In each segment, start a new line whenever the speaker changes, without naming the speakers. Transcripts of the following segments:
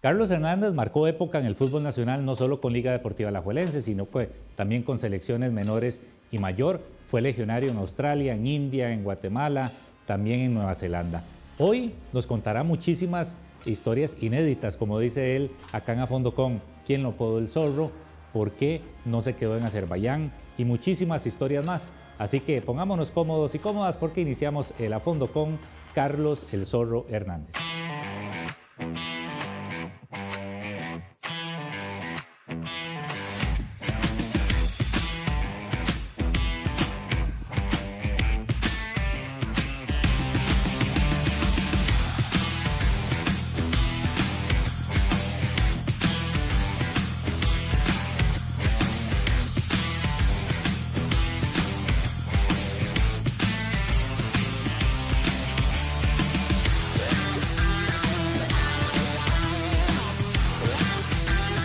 Carlos Hernández marcó época en el fútbol nacional, no solo con Liga Deportiva Alajuelense, sino también con selecciones menores y mayor. Fue legionario en Australia, en India, en Guatemala, también en Nueva Zelanda. Hoy nos contará muchísimas historias inéditas, como dice él acá en A Fondo con quién lo podó el zorro, por qué no se quedó en Azerbaiyán y muchísimas historias más. Así que pongámonos cómodos y cómodas porque iniciamos el A Fondo con Carlos el Zorro Hernández.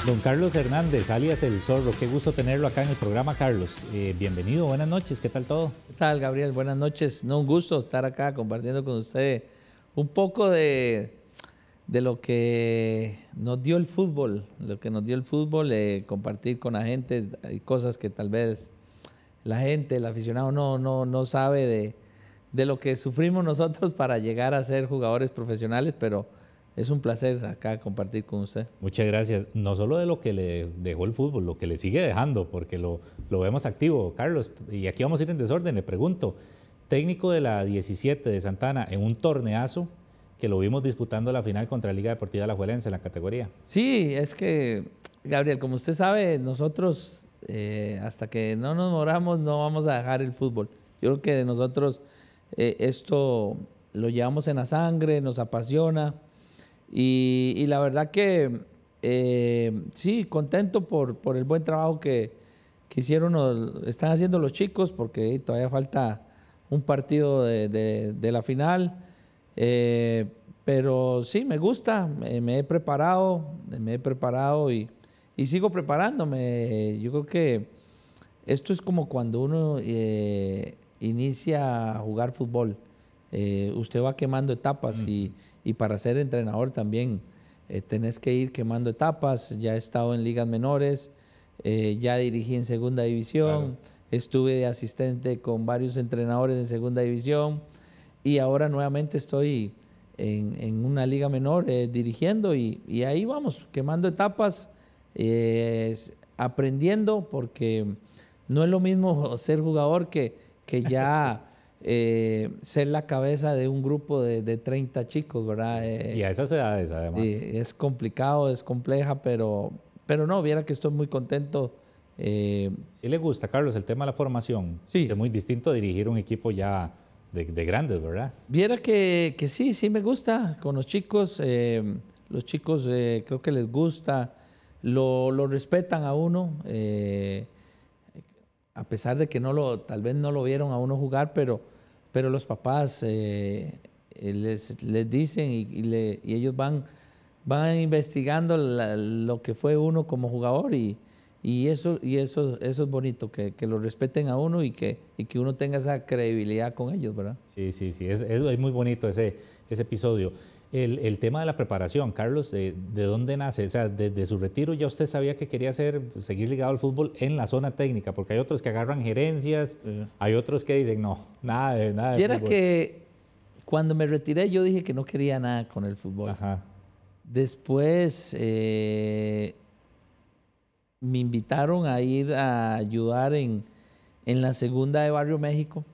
Don Carlos Hernández, alias El Zorro, qué gusto tenerlo acá en el programa, Carlos. Bienvenido, buenas noches, ¿qué tal todo?
¿Qué tal, Gabriel? Buenas noches. No, un gusto estar acá compartiendo con usted un poco de lo que nos dio el fútbol, compartir con la gente. Hay cosas que tal vez la gente, el aficionado no sabe de lo que sufrimos nosotros para llegar a ser jugadores profesionales, pero es un placer acá compartir con usted.
Muchas gracias. No solo de lo que le dejó el fútbol, lo que le sigue dejando, porque lo vemos activo, Carlos. Y aquí vamos a ir en desorden, le pregunto. Técnico de la 17 de Santana en un torneazo que lo vimos disputando la final contra la Liga Deportiva Alajuelense en la categoría.
Sí, es que, Gabriel, como usted sabe, nosotros hasta que no nos moramos no vamos a dejar el fútbol. Yo creo que nosotros esto lo llevamos en la sangre, nos apasiona. Y la verdad que sí, contento por el buen trabajo que están haciendo los chicos, porque todavía falta un partido de la final. Pero sí, me gusta, me he preparado y sigo preparándome. Yo creo que esto es como cuando uno inicia a jugar fútbol. Usted va quemando etapas y para ser entrenador también tenés que ir quemando etapas. Ya he estado en ligas menores, ya dirigí en segunda división, claro. Estuve de asistente con varios entrenadores en segunda división y ahora nuevamente estoy en una liga menor dirigiendo y ahí vamos, quemando etapas, aprendiendo, porque no es lo mismo ser jugador que ya... ser la cabeza de un grupo de 30 chicos, ¿verdad?
Y a esas edades, además.
Es complicado, es compleja, pero no, viera que estoy muy contento.
¿Sí le gusta, Carlos, el tema de la formación?
Sí.
Es muy distinto a dirigir un equipo ya de grandes, ¿verdad?
Viera que sí me gusta con los chicos. Los chicos creo que les gusta, lo respetan a uno. A pesar de que tal vez no lo vieron a uno jugar, pero los papás les dicen y ellos van investigando lo que fue uno como jugador y eso es bonito, que lo respeten a uno y que uno tenga esa credibilidad con ellos, ¿verdad?
Sí, es muy bonito ese episodio. El tema de la preparación, Carlos, ¿de dónde nace? O sea, desde su retiro ya usted sabía que quería seguir ligado al fútbol en la zona técnica, porque hay otros que agarran gerencias, hay otros que dicen, no, nada de
y era
fútbol.
Que cuando me retiré yo dije que no quería nada con el fútbol.
Ajá.
Después me invitaron a ir a ayudar en la segunda de Barrio México.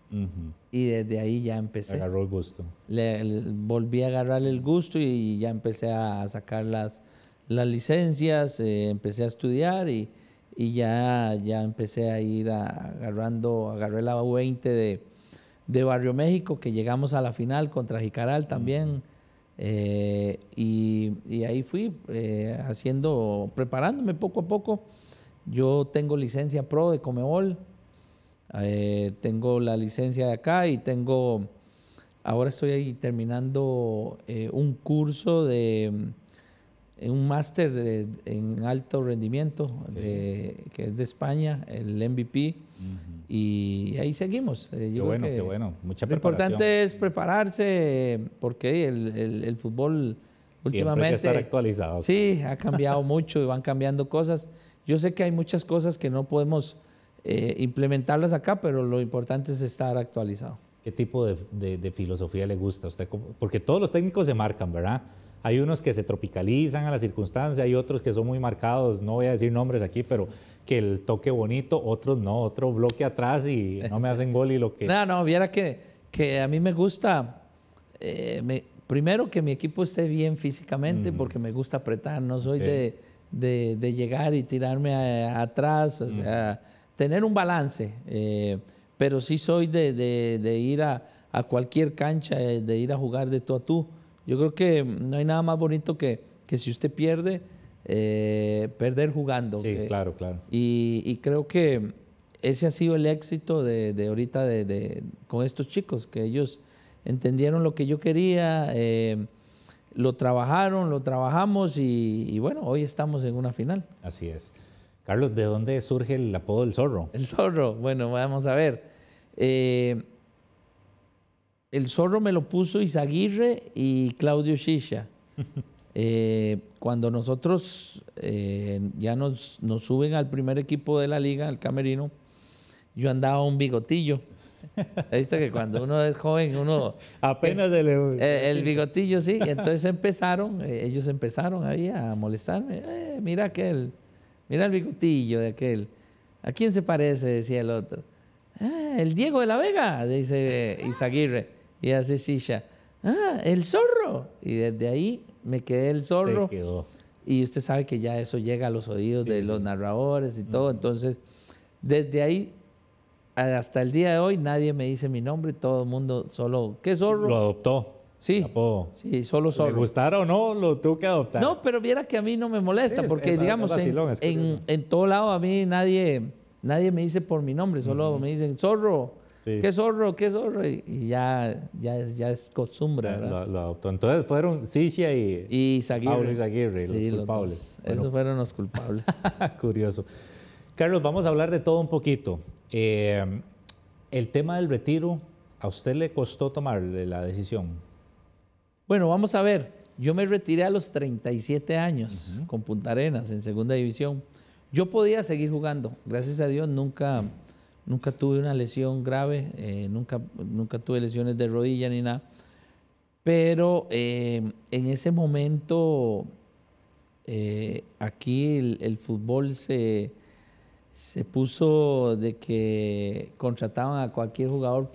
Y desde ahí ya empecé.
Agarró el gusto.
Volví a agarrar el gusto y ya empecé a sacar las licencias, empecé a estudiar y ya empecé a ir agarré la U20 de Barrio México, que llegamos a la final contra Jicaral también. Y ahí fui preparándome poco a poco. Yo tengo licencia pro de Conmebol. Tengo la licencia de acá y ahora estoy ahí terminando un curso un máster en alto rendimiento, que es de España, el MVP, y ahí seguimos.
Qué bueno, mucha preparación.
Lo importante es prepararse, porque el fútbol últimamente.
Siempre hay que estar actualizado.
Sí, ha cambiado mucho y van cambiando cosas. Yo sé que hay muchas cosas que no podemos implementarlas acá, pero lo importante es estar actualizado.
¿Qué tipo de filosofía le gusta a usted? Porque todos los técnicos se marcan, ¿verdad? Hay unos que se tropicalizan a la circunstancia, hay otros que son muy marcados, no voy a decir nombres aquí, pero que el toque bonito, otros no, otro bloque atrás y no me hacen gol y lo que...
No, viera que a mí me gusta, primero que mi equipo esté bien físicamente, porque me gusta apretar, no soy de llegar y tirarme atrás, o sea, tener un balance, pero sí soy de ir a cualquier cancha, de ir a jugar de tú a tú. Yo creo que no hay nada más bonito que si usted pierde, perder jugando.
Sí, claro.
Y creo que ese ha sido el éxito de ahorita con estos chicos, que ellos entendieron lo que yo quería, lo trabajaron, lo trabajamos y bueno, hoy estamos en una final.
Así es. Carlos, ¿de dónde surge el apodo del Zorro?
El Zorro, bueno, vamos a ver. El Zorro me lo puso Izaguirre y Claudio Sciascia. Cuando nosotros ya nos suben al primer equipo de la liga, al camerino, yo andaba un bigotillo. ¿Viste que cuando uno es joven, uno...
Apenas
el bigotillo, sí. Y entonces ellos empezaron ahí a molestarme. Mira aquel, mira el bigotillo de aquel. ¿A quién se parece? Decía el otro. El Diego de la Vega, dice Izaguirre. Y hace Sciascia. El Zorro. Y desde ahí me quedé el Zorro.
Se quedó.
Y usted sabe que ya eso llega a los oídos de los narradores y todo. Entonces, desde ahí hasta el día de hoy nadie me dice mi nombre, todo el mundo solo, ¿qué Zorro?
Lo adoptó.
Sí, sí, solo Zorro.
¿Le gustara o no, lo tuvo que adoptar?
No, pero viera que a mí no me molesta, porque digamos,
vacilón,
en todo lado a mí nadie me dice por mi nombre, solo me dicen Zorro. Sí. ¿Qué Zorro? ¿Qué Zorro? Y ya es costumbre, ¿verdad?
Lo adoptó. Entonces fueron Sciascia y
Izaguirre.
Paulo Izaguirre, los culpables.
Esos fueron los culpables.
Curioso. Carlos, vamos a hablar de todo un poquito. El tema del retiro, ¿a usted le costó tomar la decisión?
Bueno, vamos a ver. Yo me retiré a los 37 años con Punta Arenas en segunda división. Yo podía seguir jugando. Gracias a Dios nunca tuve una lesión grave, nunca tuve lesiones de rodilla ni nada. Pero en ese momento aquí el fútbol se puso de que contrataban a cualquier jugador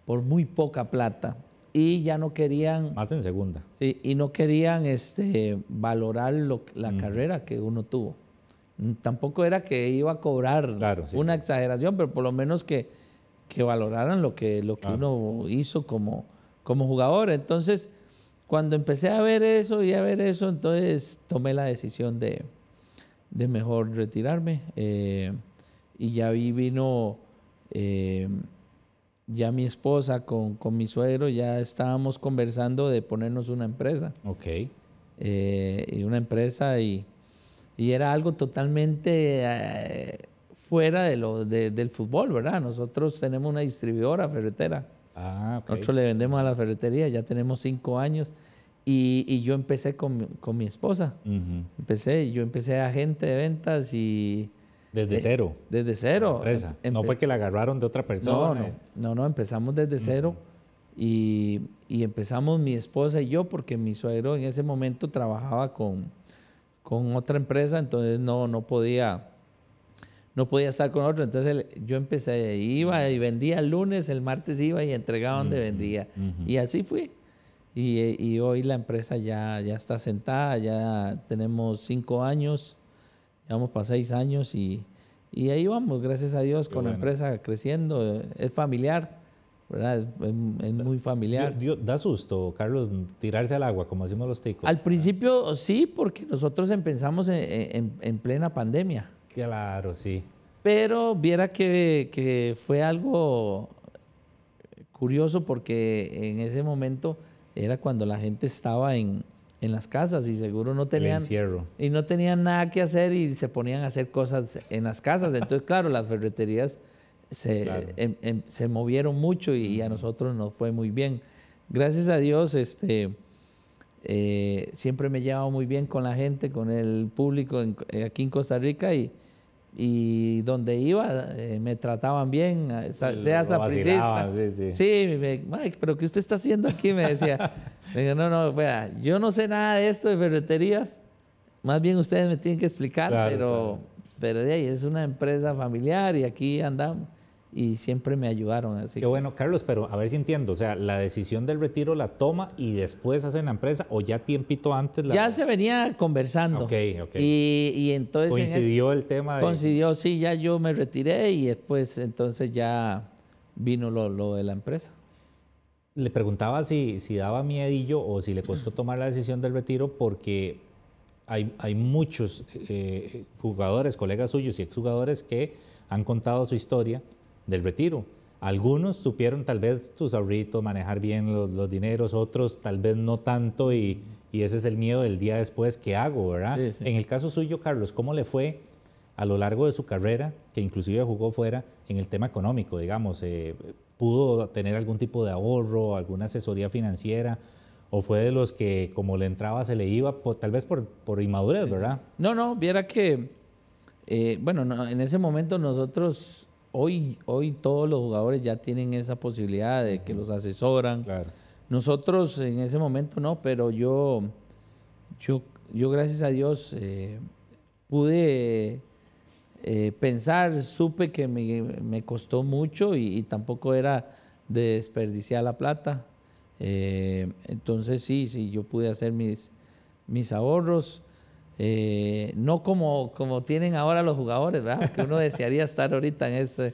por muy poca plata y ya no querían...
Más en segunda.
Sí, y no querían valorar la carrera que uno tuvo. Tampoco era que iba a cobrar una exageración, pero por lo menos que valoraran lo que uno hizo como jugador. Entonces, cuando empecé a ver eso, entonces tomé la decisión de mejor retirarme. Y ya vino ya mi esposa con mi suegro, ya estábamos conversando de ponernos una empresa.
Ok.
Y una empresa y era algo totalmente fuera del fútbol, ¿verdad? Nosotros tenemos una distribuidora ferretera.
Ah, ok.
Nosotros le vendemos a la ferretería, ya tenemos 5 años. Y yo empecé con mi esposa. Yo empecé agente de ventas y...
¿Desde cero?
Desde cero.
No fue que la agarraron de otra persona.
No, empezamos desde cero. Y empezamos mi esposa y yo, porque mi suegro en ese momento trabajaba con otra empresa, entonces no podía estar con otro. Entonces yo empecé, iba y vendía el lunes, el martes iba y entregaba donde vendía. Y así fui. Y hoy la empresa ya está sentada, ya tenemos 5 años, ya vamos para 6 años y ahí vamos, gracias a Dios, con la empresa creciendo. Es familiar, ¿verdad? Es muy familiar.
Da susto, Carlos, tirarse al agua, como decimos los ticos.
Al principio sí, porque nosotros empezamos en plena pandemia.
Claro, sí.
Pero viera que fue algo curioso, porque en ese momento era cuando la gente estaba en las casas y seguro no tenían nada que hacer y se ponían a hacer cosas en las casas. Entonces, claro, las ferreterías se movieron mucho y a nosotros nos fue muy bien. Gracias a Dios, siempre me he llevado muy bien con la gente, con el público aquí en Costa Rica y donde iba me trataban bien, sea sapricista.
Sí.
Sí, Mike, pero ¿qué usted está haciendo aquí? Me decía. Le digo, no, vea, yo no sé nada de esto de ferreterías, más bien ustedes me tienen que explicar,
Claro.
pero de ahí es una empresa familiar y aquí andamos y siempre me ayudaron. Así
Qué bueno, Carlos, pero a ver si entiendo, o sea, la decisión del retiro la toma y después hacen la empresa o ya tiempito antes
ya se venía conversando.
Ok.
Y entonces
Coincidió el tema de...
Coincidió, sí, ya yo me retiré y después entonces ya vino lo de la empresa.
Le preguntaba si daba miedillo o si le costó tomar la decisión del retiro porque hay muchos jugadores, colegas suyos y exjugadores que han contado su historia del retiro. Algunos supieron tal vez sus ahorritos, manejar bien los dineros, otros tal vez no tanto y ese es el miedo del día después, ¿qué hago, verdad?
Sí, sí.
En el caso suyo, Carlos, ¿cómo le fue a lo largo de su carrera, que inclusive jugó fuera, en el tema económico, digamos? ¿Pudo tener algún tipo de ahorro, alguna asesoría financiera? ¿O fue de los que como le entraba se le iba, tal vez por inmadurez, verdad?
No, viera que, bueno, en ese momento nosotros, hoy todos los jugadores ya tienen esa posibilidad de que los asesoran.
Claro.
Nosotros en ese momento no, pero yo gracias a Dios pude pensar, supe que me costó mucho y tampoco era de desperdiciar la plata. Entonces sí, yo pude hacer mis ahorros. No como tienen ahora los jugadores, ¿verdad? Que uno desearía estar ahorita en esta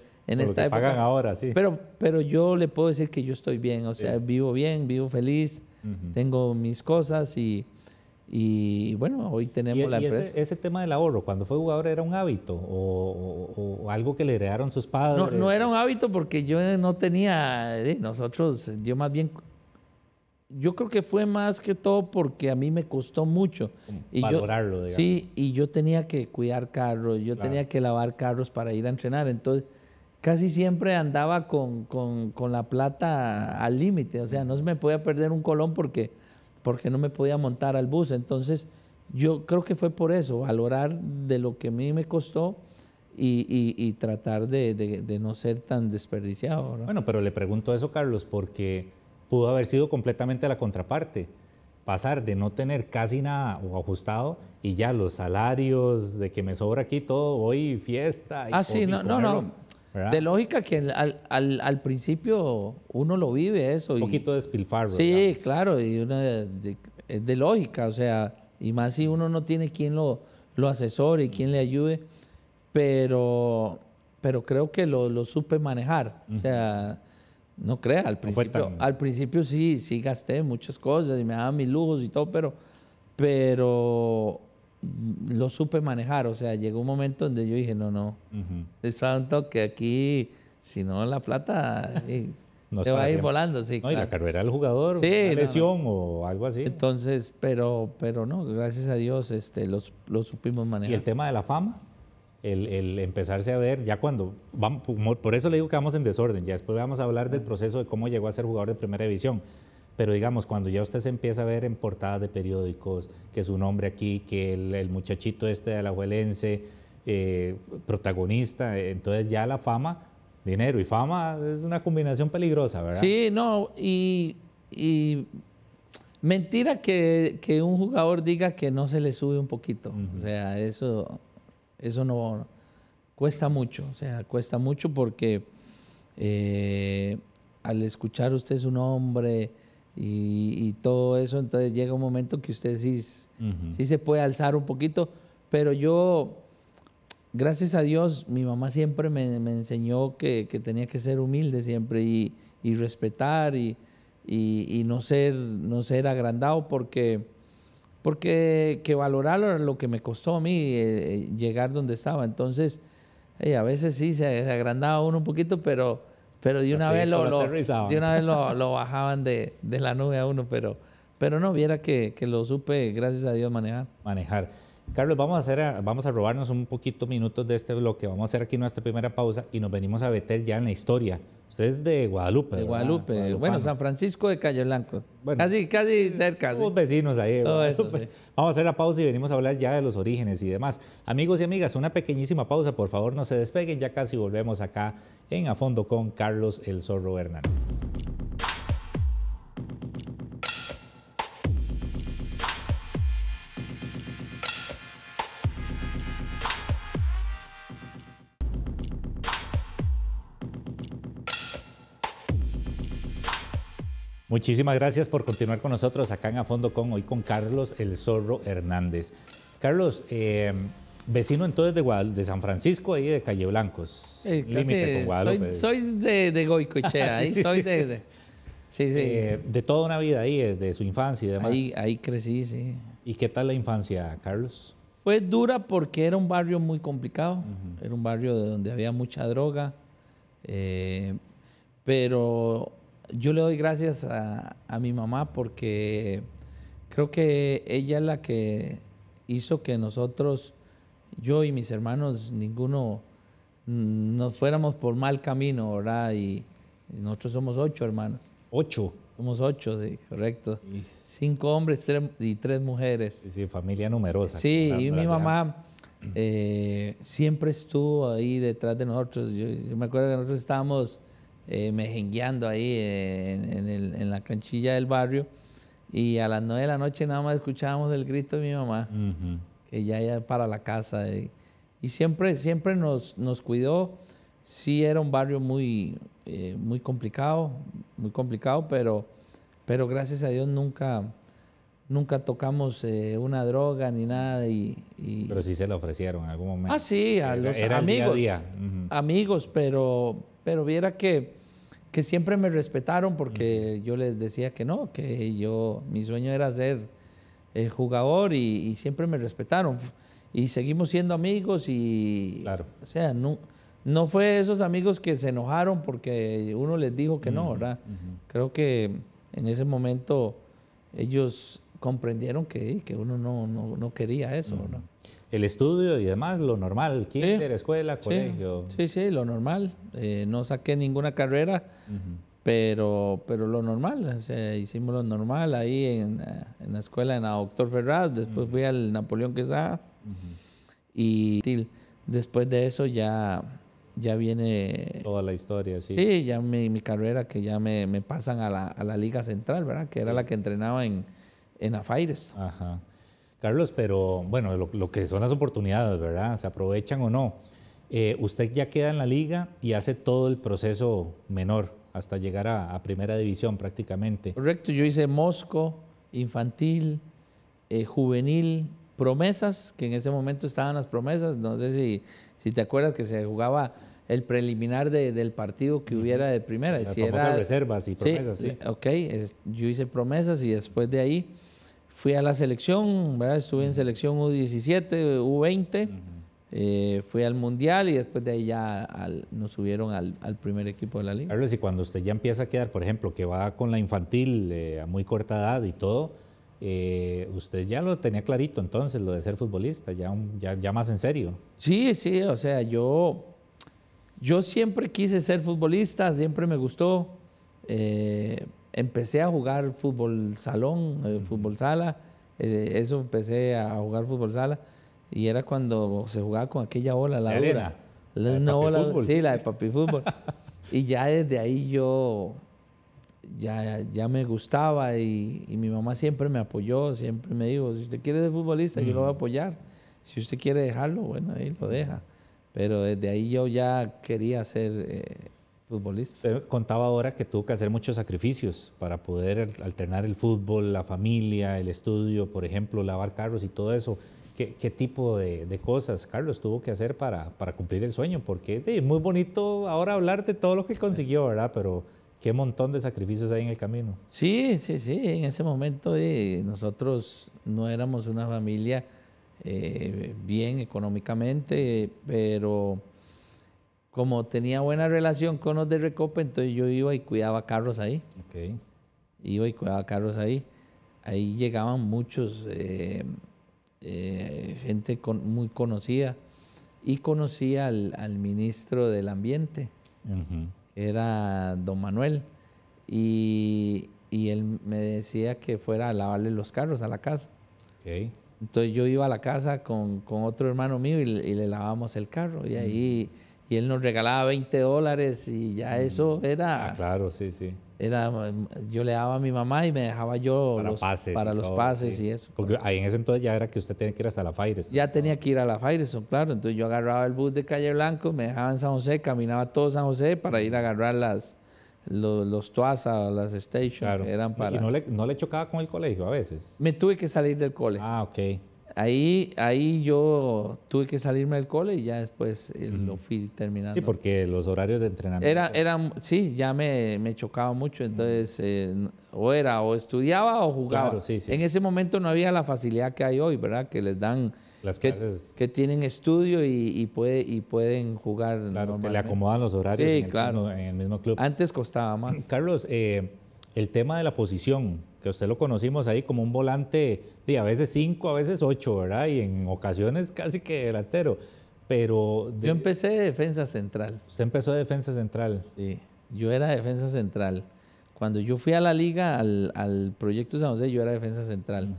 época.
Pagan ahora, sí.
Pero yo le puedo decir que yo estoy bien, o sea, vivo bien, vivo feliz, tengo mis cosas y bueno, hoy tenemos la empresa.
Ese tema del ahorro, cuando fue jugador, ¿era un hábito o algo que le heredaron sus padres?
No era un hábito porque yo no tenía, yo más bien, yo creo que fue más que todo porque a mí me costó mucho.
Valorarlo, digamos.
Sí, y yo tenía que cuidar carros, yo tenía que lavar carros para ir a entrenar, entonces casi siempre andaba con la plata al límite, o sea, no se me podía perder un colón porque no me podía montar al bus. Entonces, yo creo que fue por eso, valorar de lo que a mí me costó y tratar de no ser tan desperdiciado, ¿no?
Bueno, pero le pregunto eso, Carlos, porque pudo haber sido completamente la contraparte. Pasar de no tener casi nada o ajustado y ya los salarios, de que me sobra aquí todo, hoy fiesta.
Sí, no. ¿Verdad? De lógica que al principio uno lo vive eso.
Un poquito de despilfarro.
Sí,
digamos.
claro, y es de lógica, o sea, y más si uno no tiene quien lo asesore y quien le ayude, pero creo que lo supe manejar. O sea, no crea, al principio sí gasté muchas cosas y me daban mis lujos y todo, pero lo supe manejar, o sea, llegó un momento donde yo dije, no, es tanto que aquí, si no la plata
no
se va a ir volando. Sí,
no,
claro.
Y la carrera del jugador, una lesión o algo así.
Entonces, pero no, gracias a Dios lo supimos manejar.
Y el tema de la fama, el empezarse a ver, ya cuando, vamos, por eso le digo que vamos en desorden, ya después vamos a hablar del proceso de cómo llegó a ser jugador de primera división. Pero digamos, cuando ya usted se empieza a ver en portadas de periódicos, que su nombre aquí, que el muchachito de Alajuelense, protagonista, entonces ya la fama, dinero y fama es una combinación peligrosa, ¿verdad?
Sí, no, y mentira que un jugador diga que no se le sube un poquito. O sea, eso no cuesta mucho, o sea, cuesta mucho porque al escuchar usted su nombre y todo eso, entonces llega un momento que usted sí se puede alzar un poquito, pero yo, gracias a Dios, mi mamá siempre me enseñó que tenía que ser humilde siempre y respetar y no ser agrandado porque que valorar lo que me costó a mí llegar donde estaba. Entonces, a veces sí se agrandaba uno un poquito, pero de una vez lo bajaban de la nube a uno, pero no, viera que lo supe, gracias a Dios, manejar.
Carlos, vamos a robarnos un poquito minutos de este bloque. Vamos a hacer aquí nuestra primera pausa y nos venimos a meter ya en la historia. Usted es de Guadalupe,
De
¿verdad?
Guadalupe. Bueno,
Guadalupano.
San Francisco de Cayo Blanco.
Bueno,
Casi cerca.
Somos
¿sí?
vecinos ahí, de
Todo eso,
Guadalupe.
sí.
Vamos a hacer la pausa y venimos a hablar ya de los orígenes y demás. Amigos y amigas, una pequeñísima pausa, por favor, no se despeguen. Ya casi volvemos acá en A Fondo con Carlos El Zorro Hernández. Muchísimas gracias por continuar con nosotros acá en A Fondo con hoy con Carlos El Zorro Hernández. Carlos, vecino entonces de San Francisco, ahí de Calle Blancos, límite con Guadalupe.
Soy de Goicoechea,
Sí,
ahí
sí,
soy
sí.
Sí, sí.
De toda una vida ahí, de su infancia y demás.
Ahí crecí, sí.
¿Y qué tal la infancia, Carlos?
Fue dura porque era un barrio muy complicado. Era un barrio donde había mucha droga. Pero yo le doy gracias a mi mamá porque creo que ella es la que hizo que nosotros, yo y mis hermanos, ninguno nos fuéramos por mal camino, ¿verdad? Y nosotros somos 8 hermanos.
8.
Somos 8, sí, correcto.
Y-
5 hombres y 3 mujeres.
Sí, sí, familia numerosa.
Sí,
como
y
las
mi
de
mamá siempre estuvo ahí detrás de nosotros. Yo me acuerdo que nosotros estábamos mejengueando ahí en la canchilla del barrio y a las 9 de la noche nada más escuchábamos el grito de mi mamá,
Ujú.
que ya para la casa. Y siempre nos cuidó. Sí era un barrio muy complicado, pero gracias a Dios nunca tocamos una droga ni nada.
Pero sí se la ofrecieron en algún momento.
Sí, a los
Era el
amigos.
día a día. Ujú.
Amigos, pero viera que siempre me respetaron porque yo les decía que no, mi sueño era ser jugador y siempre me respetaron. Y seguimos siendo amigos y,
Claro.
o sea, no fue esos amigos que se enojaron porque uno les dijo que no, ¿verdad? Creo que en ese momento ellos comprendieron que uno no quería eso, ¿verdad?
El estudio y demás, lo normal, kinder, escuela, colegio.
Sí, lo normal. No saqué ninguna carrera, pero lo normal. O sea, hicimos lo normal ahí en la escuela en la Doctor Ferraz. Después fui al Napoleón Quesada. Y después de eso ya viene...
Toda la historia, sí.
Sí, ya mi carrera que ya me pasan a la Liga Central, ¿verdad? Que era la que entrenaba en Afaires.
Ajá. Carlos, pero bueno, lo que son las oportunidades, ¿verdad? ¿Se aprovechan o no? Usted ya queda en la liga y hace todo el proceso menor hasta llegar a primera división prácticamente.
Correcto, yo hice Mosco, infantil, juvenil, promesas, que en ese momento estaban las promesas. No sé si te acuerdas que se jugaba el preliminar del partido que hubiera de primera.
Las
Si
famosas
era,
reservas y promesas, sí.
Ok, yo hice promesas y después de ahí fui a la selección, ¿verdad? Estuve en selección U17, U20, fui al Mundial y después de ahí ya nos subieron al primer equipo de la liga.
Carlos, y cuando usted ya empieza a quedar, por ejemplo, que va con la infantil a muy corta edad y todo, usted ya lo tenía clarito entonces, lo de ser futbolista, ya más en serio.
Sí, o sea, yo siempre quise ser futbolista, siempre me gustó. Empecé a jugar fútbol salón, fútbol sala, eso empecé a jugar fútbol sala y era cuando se jugaba con aquella bola, la
¿De
dura.
arena? La de
Una bola,
papifútbol.
sí, la de papifútbol. Y ya desde ahí yo ya me gustaba y mi mamá siempre me apoyó, siempre me dijo, si usted quiere ser futbolista, yo lo voy a apoyar. Si usted quiere dejarlo, bueno, ahí lo deja. Pero desde ahí yo ya quería ser futbolista.
Usted contaba ahora que tuvo que hacer muchos sacrificios para poder alternar el fútbol, la familia, el estudio, por ejemplo, lavar carros y todo eso. ¿Qué tipo de cosas, Carlos, tuvo que hacer para cumplir el sueño? Porque es muy bonito ahora hablar de todo lo que consiguió, ¿verdad? Pero qué montón de sacrificios hay en el camino.
Sí. En ese momento nosotros no éramos una familia bien económicamente, pero como tenía buena relación con los de Recopa, entonces yo iba y cuidaba carros ahí.
Okay.
Iba y cuidaba carros ahí. Ahí llegaban muchos gente muy conocida. Y conocí al ministro del Ambiente, era don Manuel, y él me decía que fuera a lavarle los carros a la casa.
Okay.
Entonces yo iba a la casa con otro hermano mío y le lavábamos el carro, y ahí y él nos regalaba $20 y ya eso era...
Ah, claro, sí, sí.
Yo le daba a mi mamá y me dejaba yo
Para
los
todo,
pases
sí.
y eso.
Porque ahí en ese entonces ya era que usted tenía que ir hasta la Firestone.
Ya tenía que ir a la Firestone, claro. Entonces yo agarraba el bus de Calle Blanco, me dejaba en San José, caminaba todo San José para ir a agarrar los Tuasa, las Station,
Claro.
que eran para...
¿Y no le chocaba con el colegio a veces?
Me tuve que salir del cole.
Ah, ok.
Ahí yo tuve que salirme del cole y ya después lo fui terminando.
Sí, porque los horarios de entrenamiento...
Sí, ya me chocaba mucho, entonces o estudiaba o jugaba.
Claro, sí, sí.
En ese momento no había la facilidad que hay hoy, ¿verdad? Que les dan
las clases...
que tienen estudio y pueden jugar.
Claro, que le acomodan los horarios
sí,
en el mismo club.
Antes costaba más.
Carlos, el tema de la posición, que usted lo conocimos ahí como un volante, a veces 5, a veces 8, ¿verdad? Y en ocasiones casi que delantero. Pero...
Yo empecé de defensa central.
Usted empezó de defensa central.
Sí, yo era defensa central. Cuando yo fui a la liga, al Proyecto San José, yo era defensa central.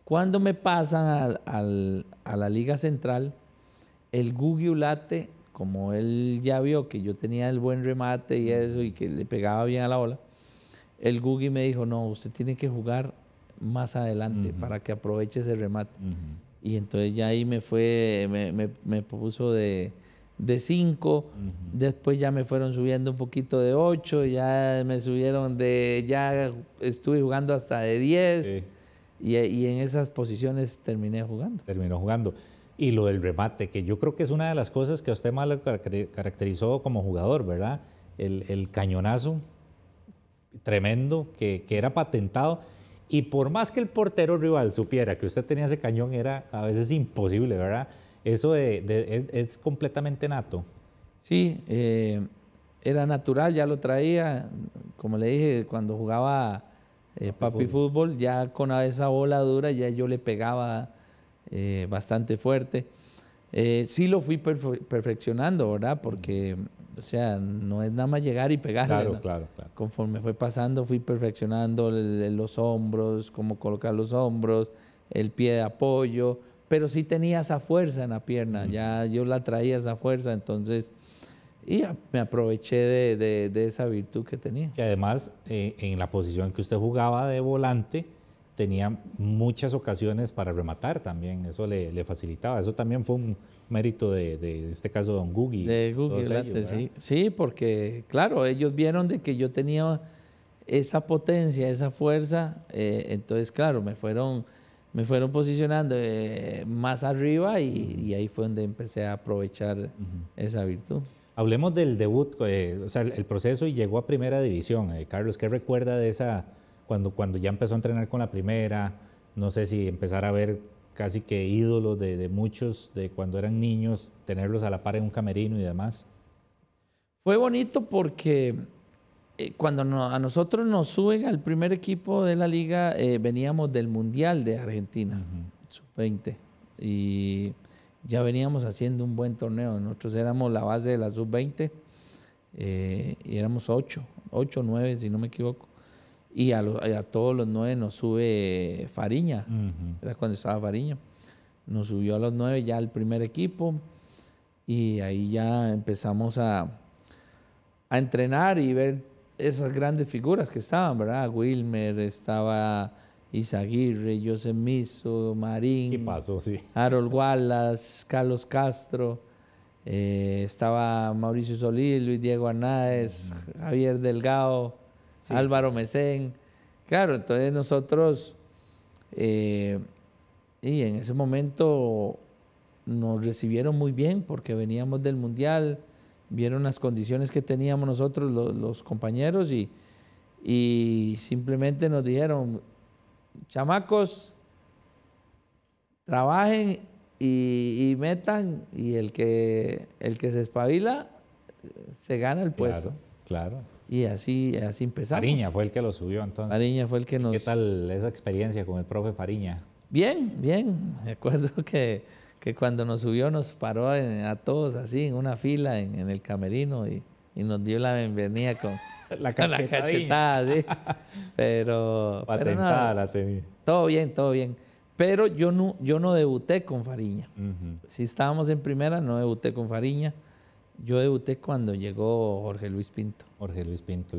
Cuando me pasan a la liga central, el Gugi Ulate, como él ya vio que yo tenía el buen remate y eso, y que le pegaba bien a la bola, el Gugi me dijo, no, usted tiene que jugar más adelante para que aproveche ese remate. Y entonces ya ahí me puso de 5, después ya me fueron subiendo un poquito de 8, ya me subieron ya estuve jugando hasta de 10, sí. y en esas posiciones terminé jugando.
Terminó jugando. Y lo del remate, que yo creo que es una de las cosas que a usted más le caracterizó como jugador, ¿verdad? El cañonazo tremendo, que era patentado, y por más que el portero rival supiera que usted tenía ese cañón, era a veces imposible, ¿verdad? Eso es completamente nato.
Sí, era natural, ya lo traía, como le dije, cuando jugaba papi fútbol, ya con esa bola dura ya yo le pegaba bastante fuerte. Sí lo fui perfeccionando, ¿verdad? Porque, o sea, no es nada más llegar y pegarle.
Claro,
¿no?
claro.
Conforme fue pasando, fui perfeccionando los hombros, cómo colocar los hombros, el pie de apoyo, pero sí tenía esa fuerza en la pierna, ya yo la traía esa fuerza, entonces, y me aproveché de esa virtud que tenía.
Que además, en la posición que usted jugaba de volante, tenía muchas ocasiones para rematar también, eso le facilitaba. Eso también fue un mérito de este caso de don Gugi.
De Gugi, sí. Sí, porque claro, ellos vieron de que yo tenía esa potencia, esa fuerza, entonces claro, me fueron posicionando más arriba y ahí fue donde empecé a aprovechar esa virtud.
Hablemos del debut, o sea, el proceso y llegó a Primera División. Carlos, ¿qué recuerda de esa... Cuando ya empezó a entrenar con la primera, no sé si empezar a ver casi que ídolos de muchos, de cuando eran niños, tenerlos a la par en un camerino y demás?
Fue bonito porque cuando a nosotros nos suben al primer equipo de la liga, veníamos del Mundial de Argentina, sub-20, y ya veníamos haciendo un buen torneo. Nosotros éramos la base de la sub-20 y éramos 8, 9 si no me equivoco. Y a todos los 9 nos sube Fariña, era cuando estaba Fariña. Nos subió a los 9 ya el primer equipo y ahí ya empezamos a entrenar y ver esas grandes figuras que estaban, ¿verdad? Wilmer, estaba Izaguirre, José Miso, Marín,
¿Qué pasó? Sí.
Harold Wallace, Carlos Castro, estaba Mauricio Solís, Luis Diego Arnáez, Javier Delgado, sí, Álvaro Mesén. Claro, entonces nosotros, y en ese momento nos recibieron muy bien porque veníamos del Mundial, vieron las condiciones que teníamos nosotros, los compañeros, y simplemente nos dijeron, chamacos, trabajen y metan, y el que se espabila se gana el puesto.
Claro.
Y así empezamos.
Fariña fue el que lo subió entonces.
Fariña fue el que nos...
¿Qué tal esa experiencia con el profe Fariña?
Bien, bien. Me acuerdo que cuando nos subió nos paró a todos así en una fila en el camerino y nos dio la bienvenida
La
con la
cachetadilla.
cachetada, sí. Pero no,
Patentada la tenía.
todo bien, todo bien. Pero yo no debuté con Fariña.
Ujú.
Si estábamos en primera, no debuté con Fariña. Yo debuté cuando llegó Jorge Luis Pinto.
Jorge Luis Pinto,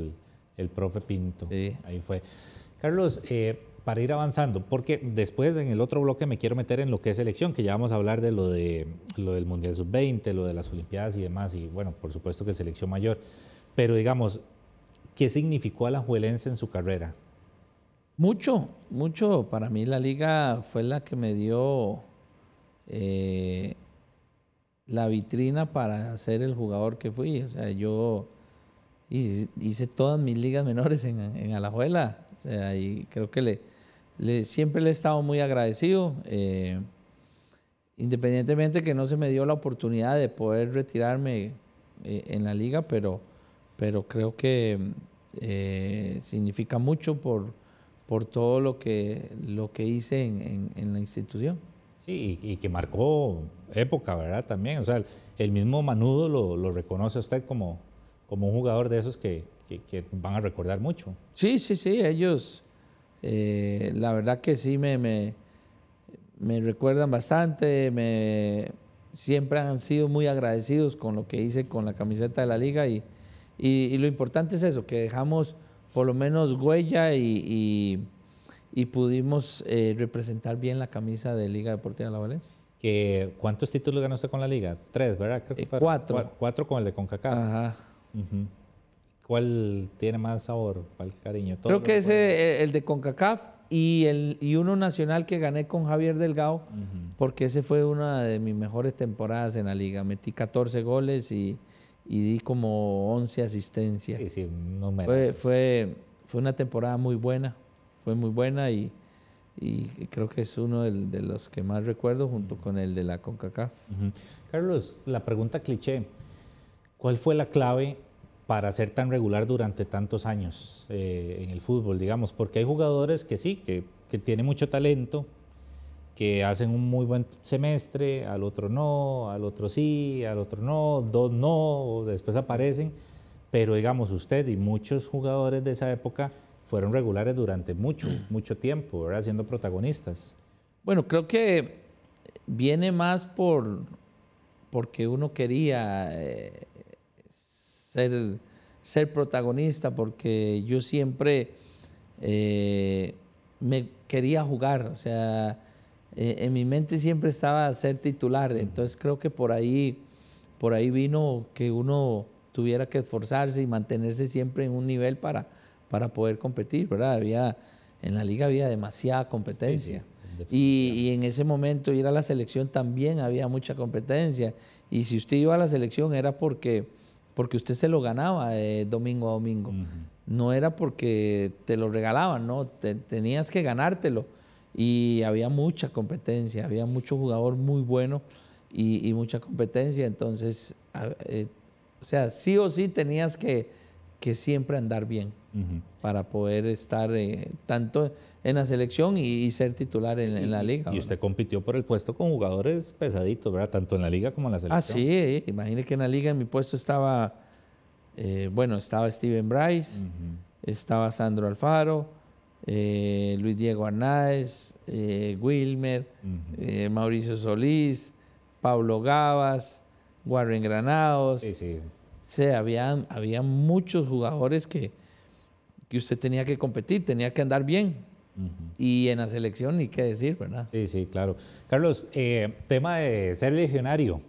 el profe Pinto.
Sí.
Ahí fue. Carlos, para ir avanzando, porque después en el otro bloque me quiero meter en lo que es selección, que ya vamos a hablar de lo del Mundial Sub-20, lo de las Olimpiadas y demás, y bueno, por supuesto que selección mayor. Pero digamos, ¿qué significó Alajuelense en su carrera?
Mucho, mucho. Para mí la liga fue la que me dio eh, la vitrina para ser el jugador que fui. O sea, yo hice todas mis ligas menores en Alajuela. O sea, y creo que siempre le he estado muy agradecido. Independientemente que no se me dio la oportunidad de poder retirarme en la liga, pero creo que significa mucho por todo lo que hice en la institución.
Sí, y que marcó época, ¿verdad? También, o sea, el mismo Manudo lo reconoce a usted como un jugador de esos que van a recordar mucho.
Sí, sí, sí, ellos, la verdad que sí me recuerdan bastante, siempre han sido muy agradecidos con lo que hice con la camiseta de la liga y lo importante es eso, que dejamos por lo menos huella y pudimos representar bien la camisa de Liga Deportiva Alajuelense.
¿Cuántos títulos ganó usted con la liga? 3, ¿verdad? Creo que fueron
4.
4 con el de CONCACAF.
Ajá.
Ujú. ¿Cuál tiene más sabor? ¿Cuál cariño? Todos
Creo
lo
que
recuerdan.
ese, el de CONCACAF y uno nacional que gané con Javier Delgado,
Ujú.
porque ese fue una de mis mejores temporadas en la liga. Metí 14 goles y di como 11 asistencias.
Sí, sí, números.
Fue una temporada muy buena, fue muy buena y creo que es uno de los que más recuerdo junto con el de la CONCACAF.
Ujú. Carlos, la pregunta cliché, ¿cuál fue la clave para ser tan regular durante tantos años en el fútbol, digamos? Porque hay jugadores que sí, que tienen mucho talento, que hacen un muy buen semestre, al otro no, al otro sí, al otro no, dos no, después aparecen, pero digamos usted y muchos jugadores de esa época fueron regulares durante mucho, mucho tiempo, ¿verdad? Siendo protagonistas.
Bueno, creo que viene más porque uno quería ser protagonista, porque yo siempre me quería jugar, o sea, en mi mente siempre estaba ser titular, entonces creo que por ahí vino que uno tuviera que esforzarse y mantenerse siempre en un nivel para poder competir, ¿verdad? En la liga había demasiada competencia.
Sí,
Y en ese momento ir a la selección también había mucha competencia. Y si usted iba a la selección era porque usted se lo ganaba domingo a domingo.
Ujú.
No era porque te lo regalaban, ¿no? Tenías que ganártelo. Y había mucha competencia, había mucho jugador muy bueno y mucha competencia. Entonces, o sea, sí o sí tenías que siempre andar bien
Ujú.
para poder estar tanto en la selección y ser titular en la liga.
Y usted compitió por el puesto con jugadores pesaditos, ¿verdad? Tanto en la liga como en la
Ah,
selección.
sí, imagínese que en la liga en mi puesto estaba, estaba Steven Bryce,
Ujú.
estaba Sandro Alfaro, Luis Diego Arnáez, Wilmer,
Ujú.
Mauricio Solís, Pablo Gavas, Warren Granados.
Sí, sí.
O sea, había muchos jugadores que usted tenía que competir, tenía que andar bien.
Ujú.
Y en la selección, ni qué decir, ¿verdad?
Sí, sí, claro. Carlos, tema de ser legionario.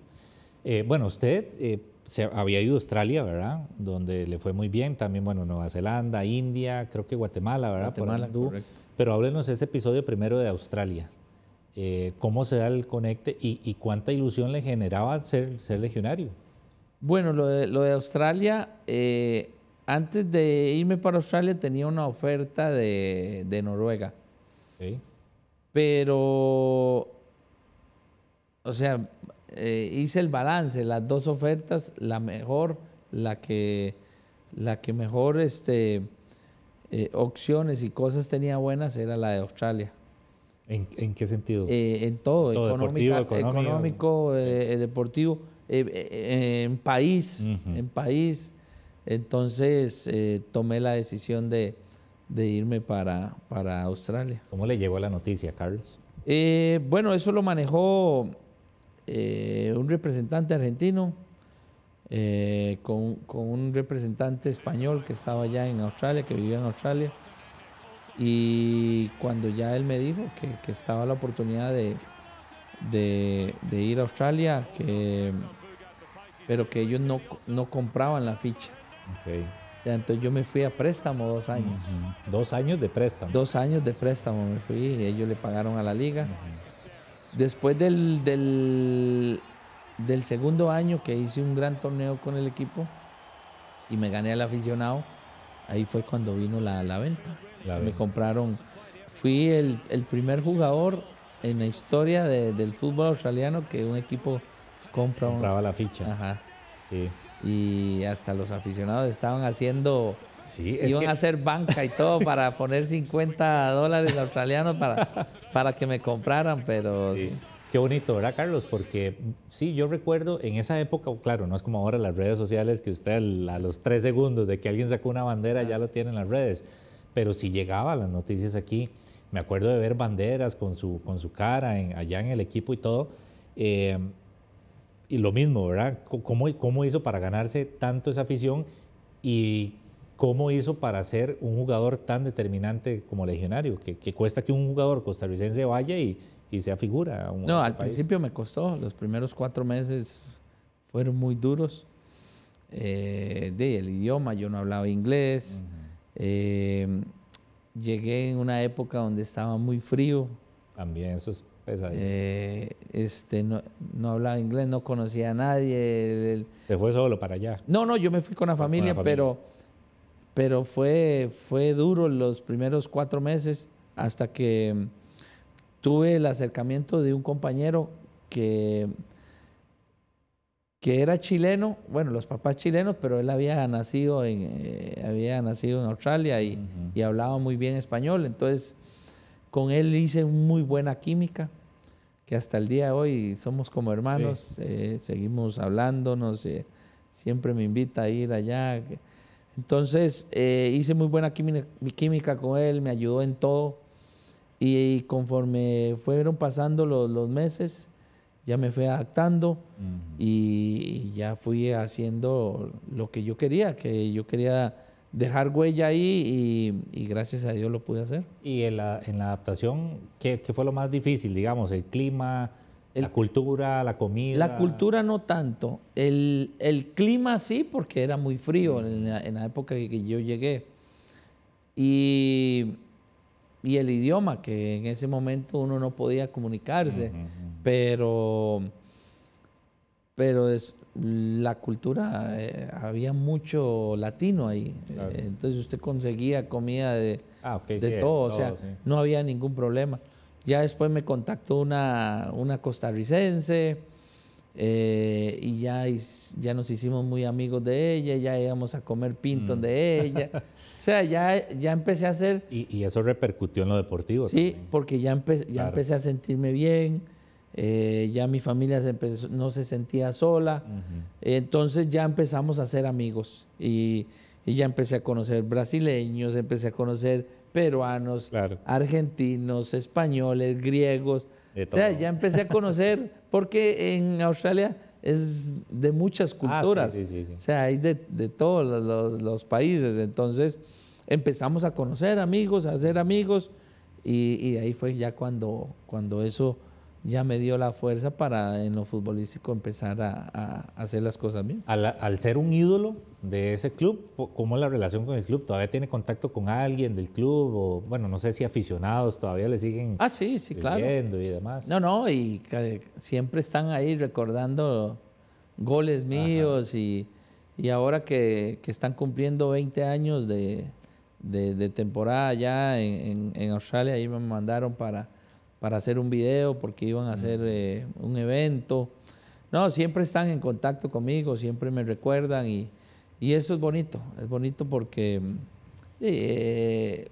Bueno, usted se había ido a Australia, ¿verdad? Donde le fue muy bien. También, bueno, Nueva Zelanda, India, creo que Guatemala, ¿verdad? Por ahí
Guatemala,
anduvo.
correcto.
Pero háblenos ese episodio primero de Australia. ¿Cómo se da el conecte y cuánta ilusión le generaba ser legionario?
Bueno, lo de Australia, antes de irme para Australia tenía una oferta de Noruega,
¿Sí?
pero, o sea, hice el balance, las dos ofertas, la mejor, la que mejor opciones y cosas tenía buenas era la de Australia.
¿En qué sentido?
En todo,
Todo, deportivo,
económico, deportivo, en país,
Ujú.
en país. Entonces tomé la decisión de irme para Australia.
¿Cómo le llegó la noticia, Carlos?
Bueno, eso lo manejó un representante argentino con un representante español que estaba allá en Australia, que vivía en Australia. Y cuando ya él me dijo que estaba la oportunidad de ir a Australia, pero que ellos no compraban la ficha.
Okay.
O sea, entonces yo me fui a préstamo 2 años.
2 años de préstamo.
2 años de préstamo me fui y ellos le pagaron a la liga. Después del segundo año que hice un gran torneo con el equipo y me gané al aficionado, ahí fue cuando vino la venta. Me compraron, fui el primer jugador en la historia del fútbol australiano que un equipo
compraba la ficha.
Ajá.
Sí.
Y hasta los aficionados estaban haciendo,
sí,
iban a hacer banca y todo para poner $50 australianos para que me compraran, pero
sí. Qué bonito, ¿verdad, Carlos? Porque sí, yo recuerdo en esa época, claro, no es como ahora las redes sociales que usted a los 3 segundos de que alguien sacó una bandera ya lo tiene en las redes, pero sí llegaba las noticias aquí. Me acuerdo de ver banderas con su cara allá en el equipo y todo. Y lo mismo, ¿verdad? ¿Cómo hizo para ganarse tanto esa afición y cómo hizo para ser un jugador tan determinante como legionario? Que cuesta que un jugador costarricense vaya y sea figura.
No, al principio me costó. Los primeros 4 meses fueron muy duros. El idioma, yo no hablaba inglés. Llegué en una época donde estaba muy frío.
También eso es pesadísimo.
No hablaba inglés, no conocía a nadie.
¿Se fue solo para allá?
No, yo me fui con la familia, pero fue duro los primeros 4 meses hasta que tuve el acercamiento de un compañero que era chileno, bueno, los papás chilenos, pero él había nacido en Australia y hablaba muy bien español. Entonces, con él hice muy buena química, que hasta el día de hoy somos como hermanos, sí. Seguimos hablándonos, siempre me invita a ir allá. Entonces, hice muy buena química con él, me ayudó en todo. Y conforme fueron pasando los meses, ya me fui adaptando y ya fui haciendo lo que yo quería dejar huella ahí y gracias a Dios lo pude hacer.
Y en la adaptación, ¿qué fue lo más difícil? Digamos, el clima, la cultura, la comida.
La cultura no tanto. El clima sí, porque era muy frío en la época que yo llegué. Y el idioma, que en ese momento uno no podía comunicarse, pero la cultura, había mucho latino ahí, claro. Entonces usted conseguía comida de todo, o sea, no había ningún problema. Ya después me contactó una costarricense y ya nos hicimos muy amigos de ella, ya íbamos a comer pintos de ella. O sea, ya empecé a hacer...
Y eso repercutió en lo deportivo.
Sí,
también.
porque ya empecé a sentirme bien, ya mi familia no se sentía sola, entonces ya empezamos a ser amigos y ya empecé a conocer brasileños, empecé a conocer peruanos, claro. Argentinos, españoles, griegos, o sea, ya empecé a conocer, porque en Australia es de muchas culturas, sí. O sea, hay de todos los países, entonces empezamos a conocer amigos, a hacer amigos y ahí fue ya cuando eso ya me dio la fuerza para en lo futbolístico empezar a hacer las cosas bien.
Al ser un ídolo de ese club, ¿cómo es la relación con el club? ¿Todavía tiene contacto con alguien del club? O, bueno, no sé si aficionados todavía le siguen
sí, claro.
Y demás.
No, y siempre están ahí recordando goles míos y ahora que están cumpliendo 20 años de temporada ya en Australia, ahí me mandaron para hacer un video porque iban a hacer un evento. No, siempre están en contacto conmigo, siempre me recuerdan y eso es bonito porque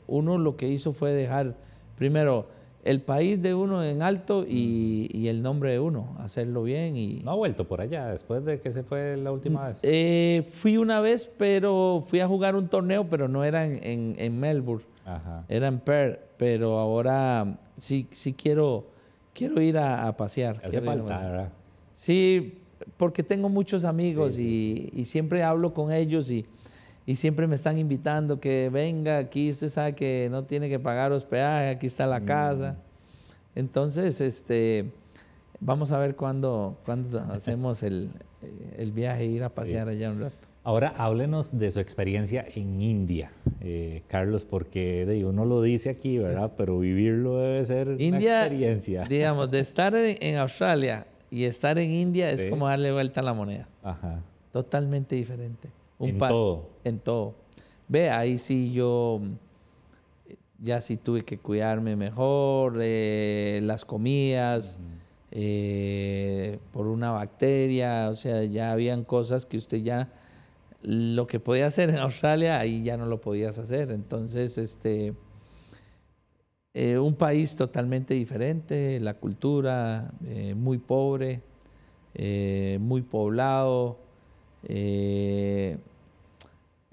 uno lo que hizo fue dejar primero el país de uno en alto y el nombre de uno, hacerlo bien. Y
No ha vuelto por allá después de que se fue la última vez.
fui una vez, pero fui a jugar un torneo, pero no era en Melbourne,
Ajá.
era en Perth, pero ahora sí quiero ir a pasear.
Hace
quiero ir a
falta,
pasear.
¿verdad?
Sí, porque tengo muchos amigos
Sí,
y siempre hablo con ellos y siempre me están invitando que venga aquí, usted sabe que no tiene que pagar hospedaje, aquí está la casa. Entonces, vamos a ver cuándo hacemos el viaje, ir a pasear allá un rato.
Ahora háblenos de su experiencia en India, Carlos, porque uno lo dice aquí, ¿verdad? Pero vivirlo debe ser una
India,
experiencia.
digamos, de estar en Australia y estar en India es
Sí.
como darle vuelta a la moneda.
Ajá.
Totalmente diferente.
En todo.
En todo. Ve, ahí sí yo ya sí tuve que cuidarme mejor, las comidas, por una bacteria, o sea, ya habían cosas que usted ya, lo que podía hacer en Australia, ahí ya no lo podías hacer. Entonces, un país totalmente diferente, la cultura muy pobre, muy poblado.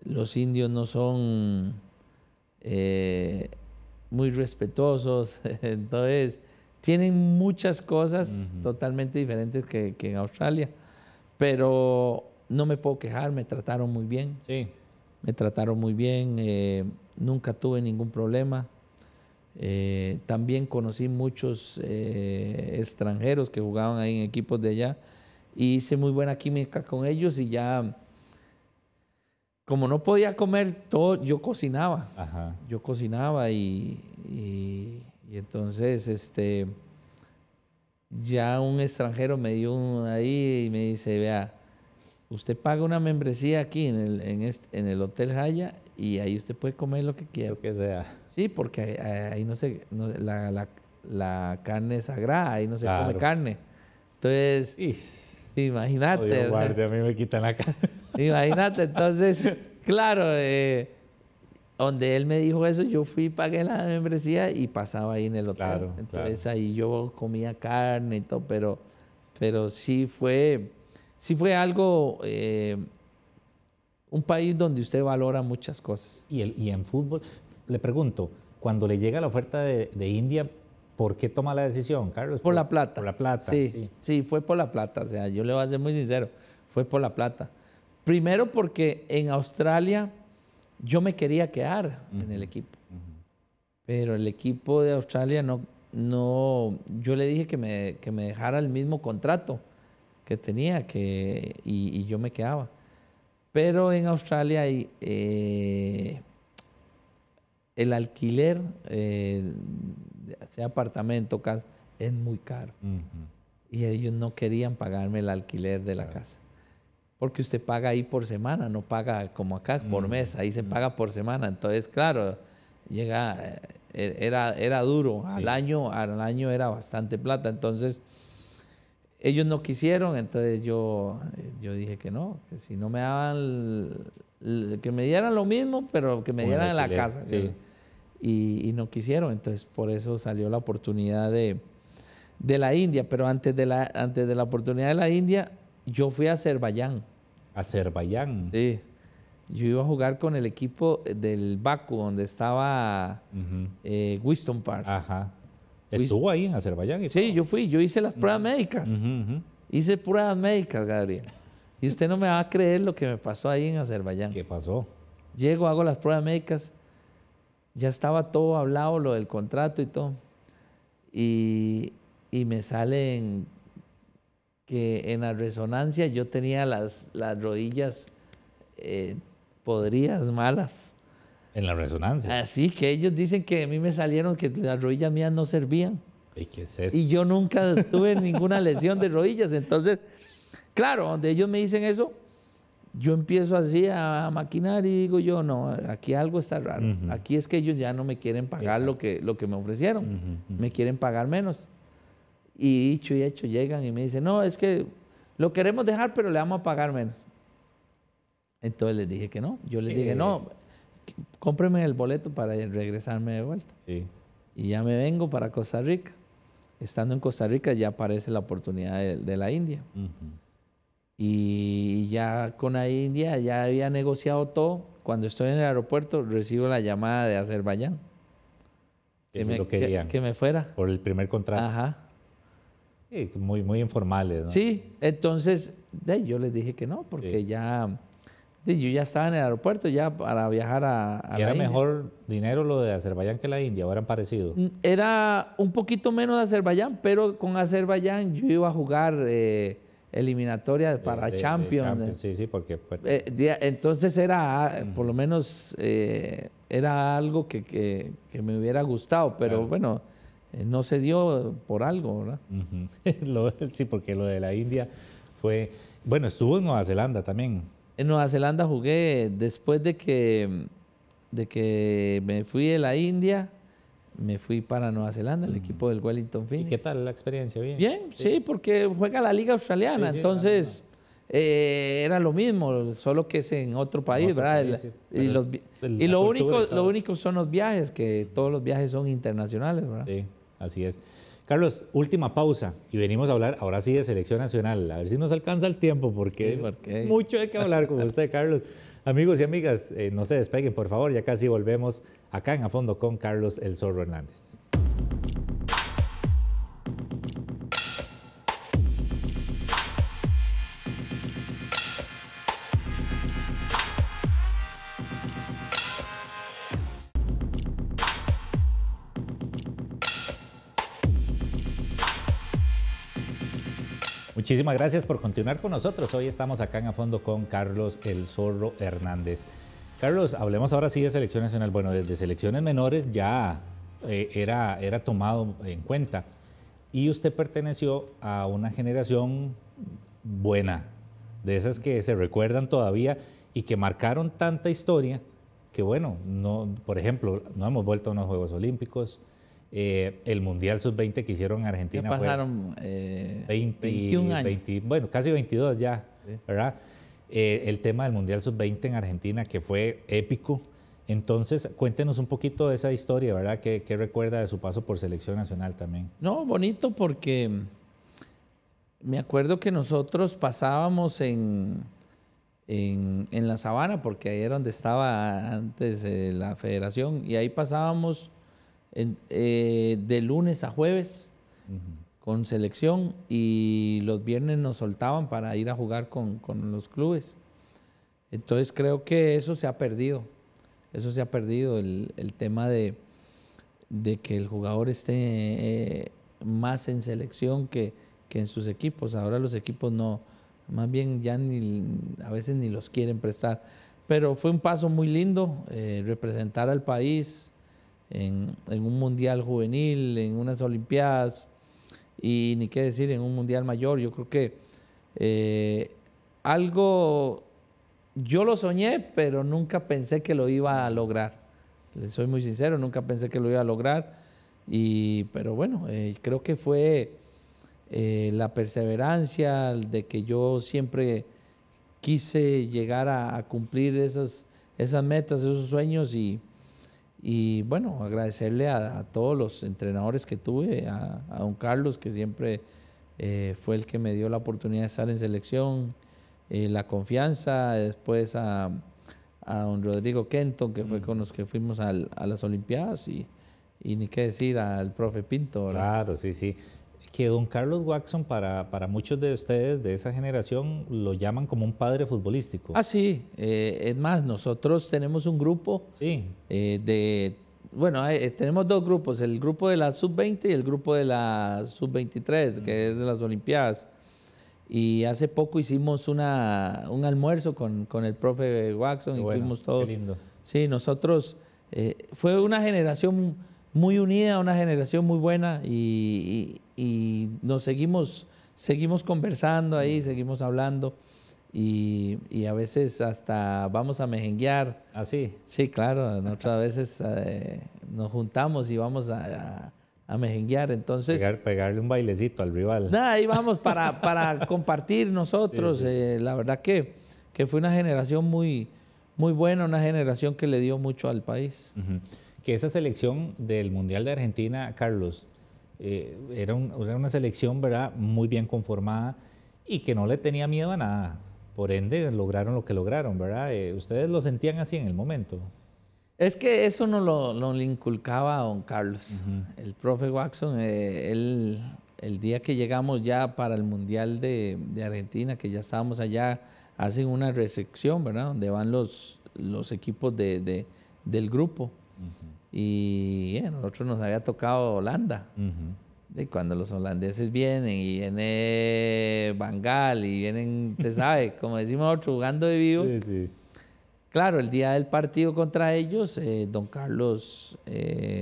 Los indios no son muy respetuosos, entonces tienen muchas cosas totalmente diferentes que en Australia, pero no me puedo quejar, me trataron muy bien,
Sí.
nunca tuve ningún problema. También conocí muchos extranjeros que jugaban ahí en equipos de allá y hice muy buena química con ellos y ya, como no podía comer todo, yo cocinaba.
Ajá.
Yo cocinaba y entonces ya un extranjero me dio ahí y me dice, vea, usted paga una membresía aquí en el Hotel Haya y ahí usted puede comer lo que quiera.
Lo que sea.
Sí, porque ahí la carne es sagrada, ahí no se come
Claro.
carne. Entonces,
Oh,
imagínate.
Dios
¿verdad?
guarde, a mí me quitan la cara.
Imagínate, entonces, claro, donde él me dijo eso, yo fui, pagué la membresía y pasaba ahí en el hotel.
Claro,
Entonces ahí yo comía carne y todo, pero sí fue algo, un país donde usted valora muchas cosas.
Y en fútbol, le pregunto, cuando le llega la oferta de India, ¿por qué toma la decisión, Carlos?
Por la plata.
Por la plata,
Sí, fue por la plata. O sea, yo le voy a ser muy sincero, fue por la plata. Primero porque en Australia yo me quería quedar en el equipo. Pero el equipo de Australia no, yo le dije que me dejara el mismo contrato que tenía y yo me quedaba. Pero en Australia el alquiler, sea apartamento, casa, es muy caro. Y ellos no querían pagarme el alquiler de la casa. Porque usted paga ahí por semana, no paga como acá por mes, ahí se paga por semana. Entonces, claro, era duro.
Sí.
Al año era bastante plata. Entonces, ellos no quisieron, entonces yo dije que no, que si no me daban, que me dieran lo mismo, pero que me
Con el
dieran en la
alquiler,
casa.
sí.
Y no quisieron, entonces por eso salió la oportunidad de la India. Pero antes de la oportunidad de la India, yo fui a Azerbaiyán.
Azerbaiyán.
Sí. Yo iba a jugar con el equipo del Bakú, donde estaba Winston Park.
Ajá. ¿Estuvo ahí en Azerbaiyán? Y
Sí,
todo?
yo hice las pruebas médicas. Hice pruebas médicas, Gabriel. Y usted no me va a creer lo que me pasó ahí en Azerbaiyán.
¿Qué pasó?
Llego, hago las pruebas médicas. Ya estaba todo hablado, lo del contrato y todo. Y me salen que en la resonancia yo tenía las rodillas podridas, malas.
En la resonancia.
Así que ellos dicen que a mí me salieron que las rodillas mías no servían.
¿Y qué es eso?
Y yo nunca tuve ninguna lesión de rodillas. Entonces, claro, donde ellos me dicen eso, yo empiezo así a maquinar y digo yo, no, aquí algo está raro. Aquí es que ellos ya no me quieren pagar lo que me ofrecieron. Me quieren pagar menos. Y dicho y hecho, llegan y me dicen, no, es que lo queremos dejar, pero le vamos a pagar menos. Entonces les dije que no. Yo les dije, no, cómpreme el boleto para regresarme de vuelta.
Sí.
y ya me vengo para Costa Rica. Estando en Costa Rica ya aparece la oportunidad de la India. Y ya con la India ya había negociado todo. Cuando estoy en el aeropuerto recibo la llamada de Azerbaiyán. Que me fuera.
Por el primer contrato.
Ajá.
Sí, muy informales, ¿no?
Sí, entonces yo les dije que no, porque ya... yo ya estaba en el aeropuerto ya para viajar a
¿Y era mejor dinero lo de Azerbaiyán que la India o eran parecidos?
Era un poquito menos de Azerbaiyán, pero con Azerbaiyán yo iba a jugar eliminatoria para Champions.
Sí, porque...
entonces era, por lo menos, era algo que me hubiera gustado, pero bueno, no se dio por algo, ¿verdad?
Sí, porque lo de la India fue... Bueno, estuvo en Nueva Zelanda también.
En Nueva Zelanda jugué después de que me fui de la India, me fui para Nueva Zelanda, el equipo del Wellington Phoenix.
¿Y qué tal la experiencia? Bien.
Bien, sí, porque juega la Liga Australiana, entonces era lo mismo, solo que es en otro país, ¿verdad? Y lo único son los viajes, que todos los viajes son internacionales, ¿verdad?
Sí, así es. Carlos, última pausa y venimos a hablar ahora sí de selección nacional. A ver si nos alcanza el tiempo porque mucho hay que hablar con usted, Carlos. Amigos y amigas, no se despeguen, por favor, ya casi volvemos acá en A Fondo con Carlos El Zorro Hernández. Muchísimas gracias por continuar con nosotros. Hoy estamos acá en A Fondo con Carlos El Zorro Hernández. Carlos, hablemos ahora sí de selección nacional. Bueno, desde selecciones menores ya era tomado en cuenta. Y usted perteneció a una generación buena, de esas que se recuerdan todavía y que marcaron tanta historia que, bueno, por ejemplo, no hemos vuelto a unos Juegos Olímpicos. El Mundial Sub-20 que hicieron en Argentina
ya pasaron 21 años.
Bueno, casi 22 ya,
sí.
¿Verdad? El tema del Mundial Sub-20 en Argentina que fue épico. Entonces, cuéntenos un poquito de esa historia, ¿verdad? ¿Qué recuerda de su paso por selección nacional también?
No, bonito porque me acuerdo que nosotros pasábamos en la sabana, porque ahí era donde estaba antes la federación, y ahí pasábamos de lunes a jueves con selección y los viernes nos soltaban para ir a jugar con los clubes. Entonces creo que eso se ha perdido. Eso se ha perdido, el tema de que el jugador esté más en selección que en sus equipos. Ahora los equipos no, más bien ya a veces ni los quieren prestar. Pero fue un paso muy lindo, representar al país en un mundial juvenil, en unas olimpiadas y ni qué decir, en un mundial mayor. Yo creo que yo lo soñé, pero nunca pensé que lo iba a lograr. Les soy muy sincero, nunca pensé que lo iba a lograr. Pero bueno, creo que fue la perseverancia de que yo siempre quise llegar a cumplir esas metas, esos sueños y bueno, agradecerle a todos los entrenadores que tuve, a don Carlos, que siempre fue el que me dio la oportunidad de estar en selección, la confianza, después a don Rodrigo Kenton, que fue con los que fuimos a las Olimpiadas, y ni qué decir, al profe Pinto, ¿verdad?
Claro, sí. Que don Carlos Watson, para muchos de ustedes de esa generación, lo llaman como un padre futbolístico.
Ah, sí. Es más, nosotros tenemos un grupo tenemos dos grupos, el grupo de la Sub-20 y el grupo de la Sub-23, que es de las Olimpiadas. Y hace poco hicimos un almuerzo con el profe Watson y fuimos todos.
Qué lindo.
Sí, nosotros, fue una generación muy unida, una generación muy buena y nos seguimos conversando ahí, seguimos hablando y a veces hasta vamos a mejenguear.
¿Ah, sí?
Sí, claro, nosotras veces nos juntamos y vamos a mejenguear, entonces...
Pegarle un bailecito al rival.
Nada, ahí vamos para compartir nosotros. Sí. La verdad que fue una generación muy, muy buena, una generación que le dio mucho al país.
que esa selección del Mundial de Argentina, Carlos, era una selección, ¿verdad?, muy bien conformada y que no le tenía miedo a nada. Por ende, lograron lo que lograron, ¿verdad? ¿Ustedes lo sentían así en el momento?
Es que eso no lo inculcaba a don Carlos. El profe Watson, el día que llegamos ya para el Mundial de Argentina, que ya estábamos allá, hacen una recepción, ¿verdad? Donde van los equipos del grupo. Y a nosotros nos había tocado Holanda. Y cuando los holandeses vienen y viene Van Gaal y vienen, se sabe, como decimos nosotros, jugando de vivo.
Sí, sí.
Claro, el día del partido contra ellos, don Carlos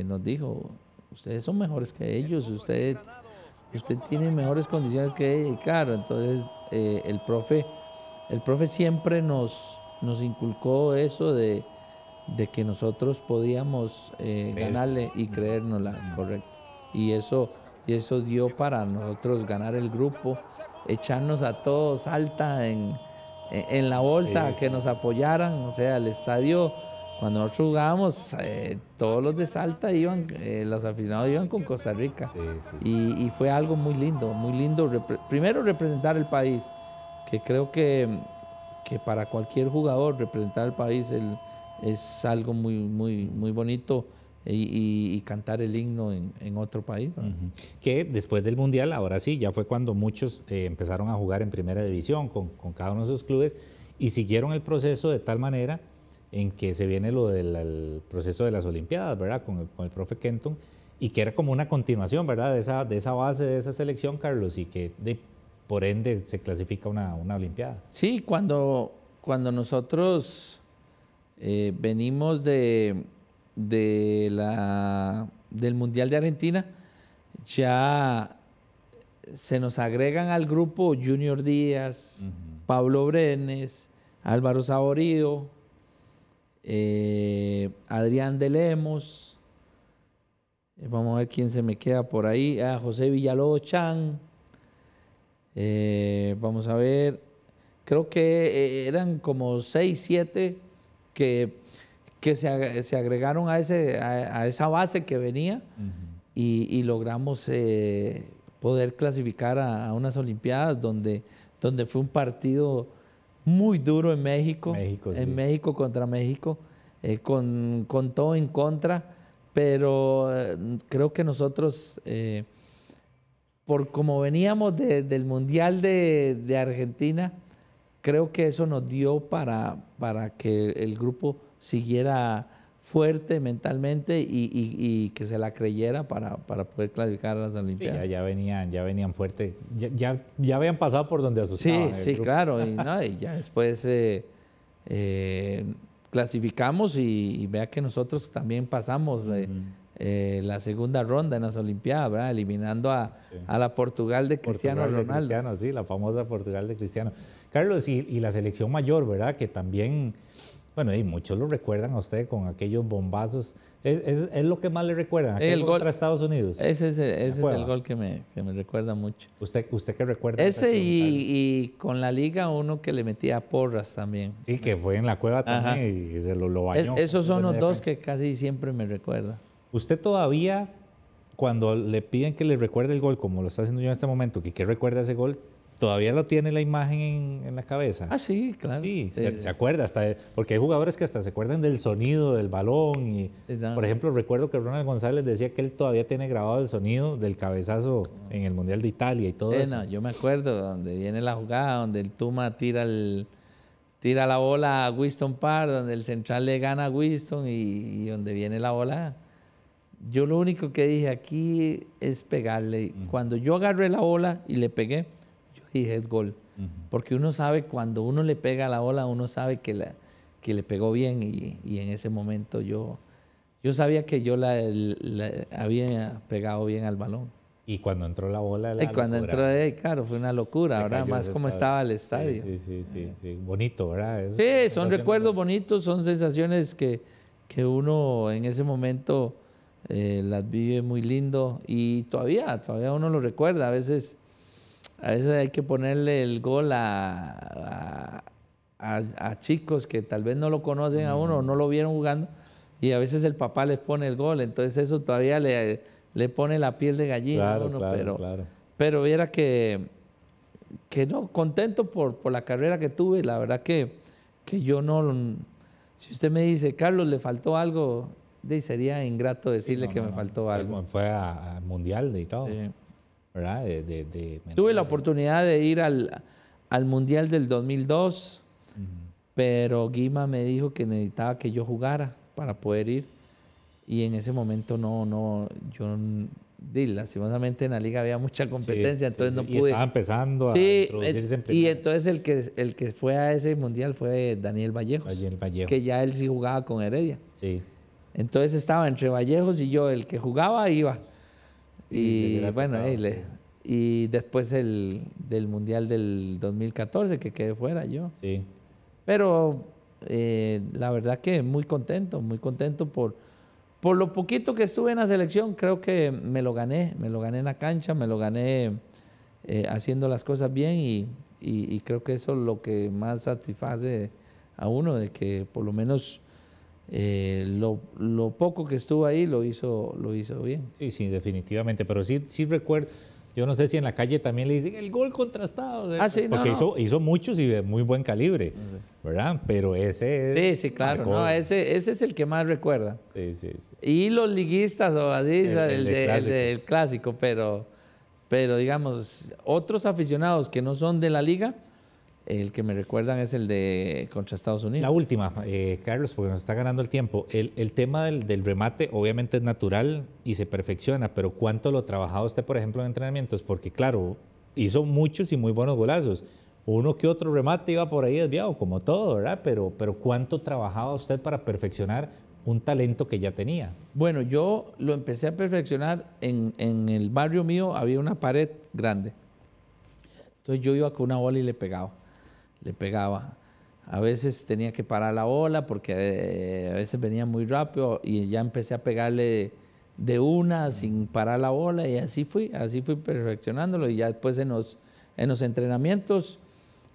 nos dijo, ustedes son mejores que ellos, usted tiene mejores condiciones que ellos. Y claro, entonces el profe siempre nos inculcó eso de que nosotros podíamos ganarle y creérnosla, correcto. Y eso dio para nosotros ganar el grupo, echarnos a todos alta en la bolsa, que nos apoyaran. O sea, el estadio, cuando nosotros jugábamos, todos los de Salta iban, los aficionados iban con Costa Rica. Y fue algo muy lindo, primero representar el país, que creo que para cualquier jugador representar el país es algo muy, muy, muy bonito. Y cantar el himno en otro país.
Que después del Mundial, ahora sí, ya fue cuando muchos empezaron a jugar en primera división con cada uno de sus clubes y siguieron el proceso de tal manera en que se viene lo del proceso de las Olimpiadas, ¿verdad? Con el profe Kenton, y que era como una continuación, ¿verdad? De esa base, de esa selección, Carlos, y que por ende se clasifica una Olimpiada.
Sí, cuando nosotros venimos del Mundial de Argentina, ya se nos agregan al grupo Junior Díaz, Pablo Brenes, Álvaro Saborío, Adrián de Lemos, vamos a ver quién se me queda por ahí, José Villalobos Chan, vamos a ver, creo que eran como 6, 7 que se agregaron a esa base que venía y logramos poder clasificar a unas Olimpiadas donde fue un partido muy duro en México, México contra México, con todo en contra, pero creo que nosotros, por como veníamos del Mundial de Argentina, creo que eso nos dio para que el grupo siguiera fuerte mentalmente y que se la creyera para poder clasificar a las Olimpiadas.
Sí, ya venían fuerte, ya habían pasado por donde asustaban.
Sí, claro, y ya después clasificamos y vea que nosotros también pasamos la segunda ronda en las Olimpiadas, ¿verdad? Eliminando a la Portugal de Cristiano Ronaldo.
Sí, la famosa Portugal de Cristiano. Carlos, y la selección mayor, ¿verdad? Que también, bueno, y muchos lo recuerdan a usted con aquellos bombazos. ¿Es lo que más le recuerdan? ¿Aquel gol contra Estados Unidos?
Ese es el gol que me recuerda mucho.
¿Usted qué recuerda?
Ese y con la liga uno que le metía porras también.
Sí, que fue en la cueva también y se lo bañó.
Esos son los dos que casi siempre me recuerda.
¿Usted todavía, cuando le piden que le recuerde el gol, como lo está haciendo yo en este momento, que recuerda ese gol, todavía lo tiene la imagen en la cabeza?
Ah, sí, claro.
Sí, se acuerda, porque hay jugadores que hasta se acuerdan del sonido del balón. Por ejemplo, recuerdo que Ronald González decía que él todavía tiene grabado el sonido del cabezazo en el Mundial de Italia y todo eso.
No, yo me acuerdo donde viene la jugada, donde el Tuma tira la bola a Winston Park, donde el central le gana a Winston y donde viene la bola. Yo lo único que dije aquí es pegarle. Cuando yo agarré la bola y le pegué, yo dije es gol. Porque uno sabe, cuando uno le pega a la bola, uno sabe que le pegó bien y en ese momento yo sabía que yo la había pegado bien al balón.
Y cuando entró la bola...
claro, fue una locura, ¿verdad? Más como estaba el estadio.
Sí. Bonito, ¿verdad?
Sí, son recuerdos bonitos, son sensaciones que uno en ese momento las vive muy lindo y todavía uno lo recuerda. A veces hay que ponerle el gol a chicos que tal vez no lo conocen a uno o no lo vieron jugando y a veces el papá les pone el gol, entonces eso todavía le pone la piel de gallina a uno, pero viera que no, contento por la carrera que tuve, la verdad que yo no, si usted me dice, Carlos, le faltó algo, sería ingrato decirle que me faltó algo.
Fue a Mundial y todo,
sí.
¿verdad?
Tuve la oportunidad de ir al Mundial del 2002, pero Guima me dijo que necesitaba que yo jugara para poder ir, y en ese momento yo lastimosamente en la liga había mucha competencia, entonces no pude.
Y estaba empezando a introducirse en
y entonces el que fue a ese mundial fue Daniel Vallejos, que ya él sí jugaba con Heredia.
Sí.
Entonces estaba entre Vallejos y yo, el que jugaba iba. Y bueno, y después del mundial del 2014 que quedé fuera yo. Sí. Pero la verdad que muy contento por lo poquito que estuve en la selección. Creo que me lo gané en la cancha, me lo gané haciendo las cosas bien, y creo que eso es lo que más satisface a uno, de que por lo menos lo poco que estuvo ahí lo hizo bien.
Sí, definitivamente, pero sí recuerdo. Yo no sé si en la calle también le dicen el gol contrastado.
Sí,
porque hizo muchos y de muy buen calibre, ¿verdad? Pero ese
sí, claro. No, ese es el que más recuerda.
Sí.
Y los liguistas o así, el del clásico, pero digamos, otros aficionados que no son de la liga, el que me recuerdan es el de contra Estados Unidos.
La última, Carlos, porque nos está ganando el tiempo. El tema del remate obviamente es natural y se perfecciona, pero ¿cuánto lo trabajaba usted, por ejemplo, en entrenamientos? Porque claro, hizo muchos y muy buenos golazos. Uno que otro remate iba por ahí desviado, como todo, ¿verdad? Pero ¿cuánto trabajaba usted para perfeccionar un talento que ya tenía?
Bueno, yo lo empecé a perfeccionar en el barrio mío, había una pared grande. Entonces yo iba con una bola y le pegaba. A veces tenía que parar la bola porque a veces venía muy rápido, y ya empecé a pegarle de una sin parar la bola, y así fui perfeccionándolo. Y ya después en los entrenamientos,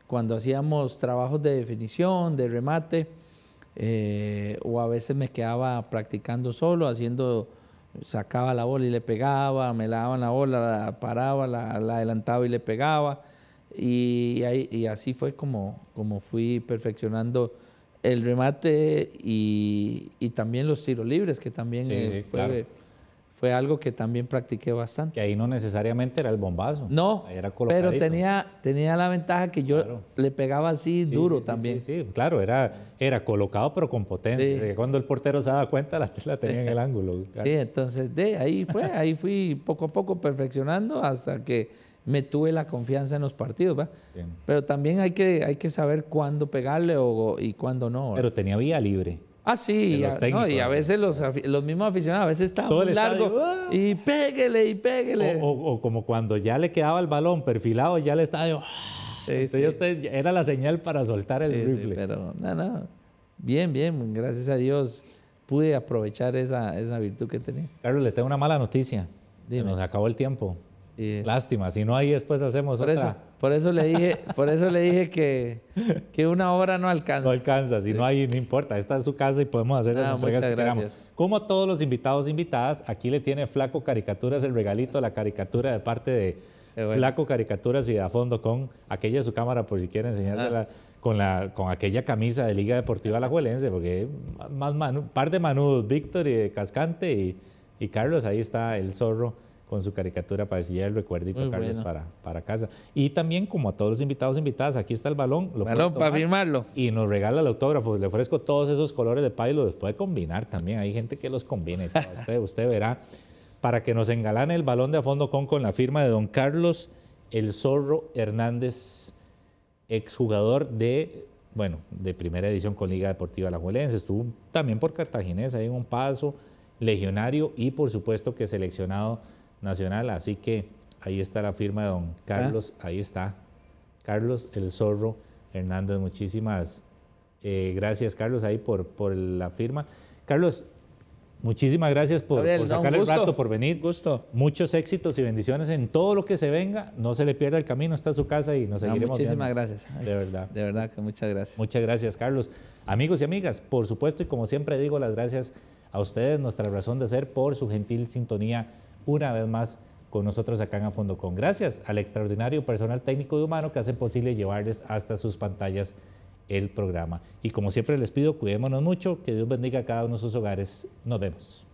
cuando hacíamos trabajos de definición, de remate, o a veces me quedaba practicando solo, sacaba la bola y le pegaba, me la daban la bola, la paraba, la adelantaba y le pegaba. Y así fue como fui perfeccionando el remate y también los tiros libres, que también fue algo que también practiqué bastante.
Que ahí no necesariamente era el bombazo.
No,
era
pero tenía la ventaja que yo le pegaba así duro también.
Sí, claro, era colocado pero con potencia. Cuando el portero se daba cuenta, la tenía en el ángulo.
Sí, entonces ahí fui poco a poco perfeccionando hasta que me tuve la confianza en los partidos, ¿va? Sí. Pero también hay que saber cuándo pegarle y cuándo no, ¿va?
Pero tenía vía libre.
Sí, y a veces los mismos aficionados, a veces estaba muy largo, y pégale.
O como cuando ya le quedaba el balón perfilado, ya el estadio. Era la señal para soltar el rifle.
Pero no. Bien, gracias a Dios pude aprovechar esa virtud que tenía.
Carlos, le tengo una mala noticia. Dime. Nos acabó el tiempo. Sí. Lástima, si no ahí después hacemos otra.
Por eso le dije que una hora no alcanza.
No alcanza, si no ahí no importa, esta es su casa y podemos hacer las entregas que queramos. Como a todos los invitados e invitadas, aquí le tiene Flaco Caricaturas el regalito, la caricatura de parte de Flaco Caricaturas y de a fondo con aquella su cámara por si quiere enseñársela, con aquella camisa de Liga Deportiva Alajuelense, porque par de manudos, Víctor y de Cascante y Carlos, ahí está el zorro con su caricatura para decir el recuerdito. Muy Carlos, bueno. para casa. Y también, como a todos los invitados e invitadas, aquí está el balón.
Balón para firmarlo.
Y nos regala el autógrafo. Le ofrezco todos esos colores de pay, los puede combinar también. Hay gente que los combine. Usted verá, para que nos engalane el balón de a fondo con la firma de don Carlos El Zorro Hernández, exjugador de primera edición con Liga Deportiva Alajuelense. Estuvo también por Cartaginés ahí en un paso, legionario y por supuesto que seleccionado nacional, así que ahí está la firma de don Carlos, ahí está, Carlos El Zorro Hernández. Muchísimas gracias, Carlos, ahí por la firma. Carlos, muchísimas gracias por sacar el rato, por venir.
Gusto.
Muchos éxitos y bendiciones en todo lo que se venga, no se le pierda el camino, está su casa y nos seguiremos
muchísimas
viendo.
Gracias.
De verdad.
De verdad que muchas gracias.
Muchas gracias, Carlos. Amigos y amigas, por supuesto, y como siempre digo, las gracias A ustedes nuestra razón de ser por su gentil sintonía una vez más con nosotros acá en A Fondo Con. Gracias al extraordinario personal técnico y humano que hace posible llevarles hasta sus pantallas el programa. Y como siempre les pido, cuidémonos mucho, que Dios bendiga a cada uno de sus hogares. Nos vemos.